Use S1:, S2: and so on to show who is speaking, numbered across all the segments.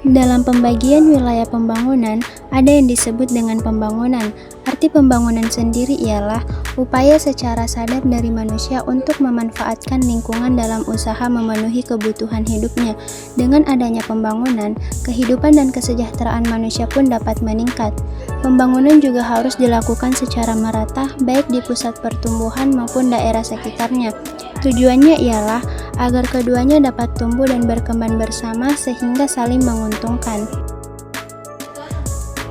S1: Dalam pembagian wilayah pembangunan, ada yang disebut dengan pembangunan. Arti pembangunan sendiri ialah upaya secara sadar dari manusia untuk memanfaatkan lingkungan dalam usaha memenuhi kebutuhan hidupnya. Dengan adanya pembangunan, kehidupan dan kesejahteraan manusia pun dapat meningkat. Pembangunan juga harus dilakukan secara merata, baik di pusat pertumbuhan maupun daerah sekitarnya. Tujuannya ialah agar keduanya dapat tumbuh dan berkembang bersama sehingga saling menguntungkan.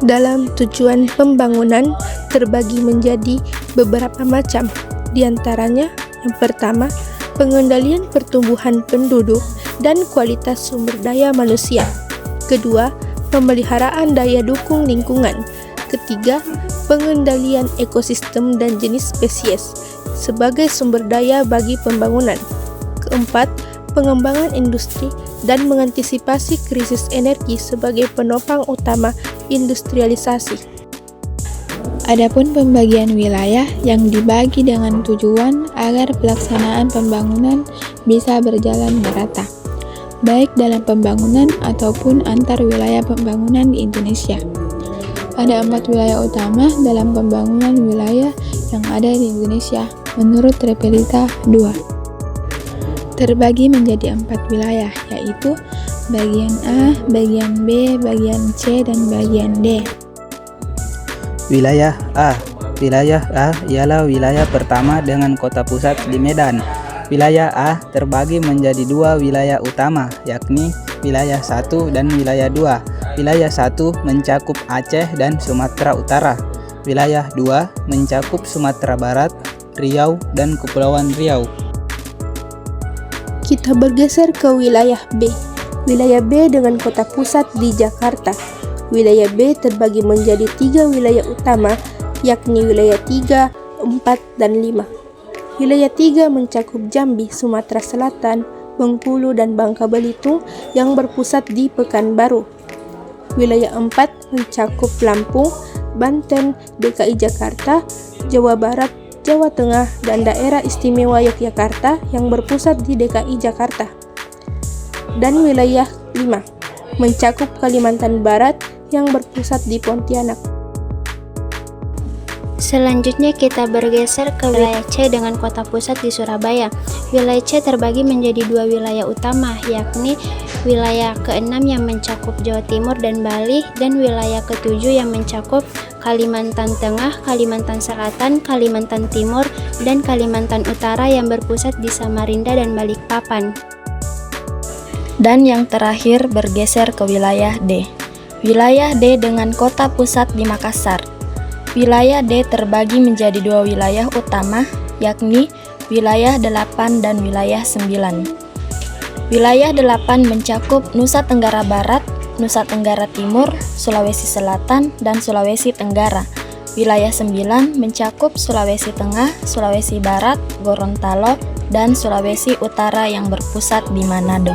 S2: Dalam tujuan pembangunan terbagi menjadi beberapa macam. Di antaranya, yang pertama, pengendalian pertumbuhan penduduk dan kualitas sumber daya manusia. Kedua, pemeliharaan daya dukung lingkungan. Ketiga, pengendalian ekosistem dan jenis spesies sebagai sumber daya bagi pembangunan. Keempat, pengembangan industri dan mengantisipasi krisis energi sebagai penopang utama industrialisasi.
S3: Adapun pembagian wilayah yang dibagi dengan tujuan agar pelaksanaan pembangunan bisa berjalan merata, baik dalam pembangunan ataupun antar wilayah pembangunan di Indonesia. Ada 4 wilayah utama dalam pembangunan wilayah yang ada di Indonesia menurut Repelita 2. Terbagi menjadi 4 wilayah, yaitu bagian A, bagian B, bagian C, dan bagian D.
S4: Wilayah A. Wilayah A ialah wilayah pertama dengan kota pusat di Medan. Wilayah A terbagi menjadi 2 wilayah utama, yakni wilayah 1 dan wilayah 2. Wilayah 1 mencakup Aceh dan Sumatera Utara. Wilayah 2 mencakup Sumatera Barat, Riau, dan Kepulauan Riau.
S2: Kita bergeser ke wilayah B. Wilayah B dengan kota pusat di Jakarta. Wilayah B terbagi menjadi 3 wilayah utama, yakni wilayah 3, 4, dan 5. Wilayah 3 mencakup Jambi, Sumatera Selatan, Bengkulu, dan Bangka Belitung yang berpusat di Pekanbaru. Wilayah 4 mencakup Lampung, Banten, DKI Jakarta, Jawa Barat, Jawa Tengah, dan Daerah Istimewa Yogyakarta yang berpusat di DKI Jakarta. Dan wilayah 5 mencakup Kalimantan Barat yang berpusat di Pontianak.
S1: Selanjutnya kita bergeser ke wilayah C dengan kota pusat di Surabaya. Wilayah C terbagi menjadi 2 wilayah utama, yakni wilayah ke-6 yang mencakup Jawa Timur dan Bali, dan wilayah ke-7 yang mencakup Kalimantan Tengah, Kalimantan Selatan, Kalimantan Timur, dan Kalimantan Utara yang berpusat di Samarinda dan Balikpapan.
S3: Dan yang terakhir bergeser ke wilayah D. Wilayah D dengan kota pusat di Makassar. Wilayah D terbagi menjadi 2 wilayah utama, yakni wilayah 8 dan wilayah 9. Wilayah 8 mencakup Nusa Tenggara Barat, Nusa Tenggara Timur, Sulawesi Selatan, dan Sulawesi Tenggara. Wilayah 9 mencakup Sulawesi Tengah, Sulawesi Barat, Gorontalo, dan Sulawesi Utara yang berpusat di Manado.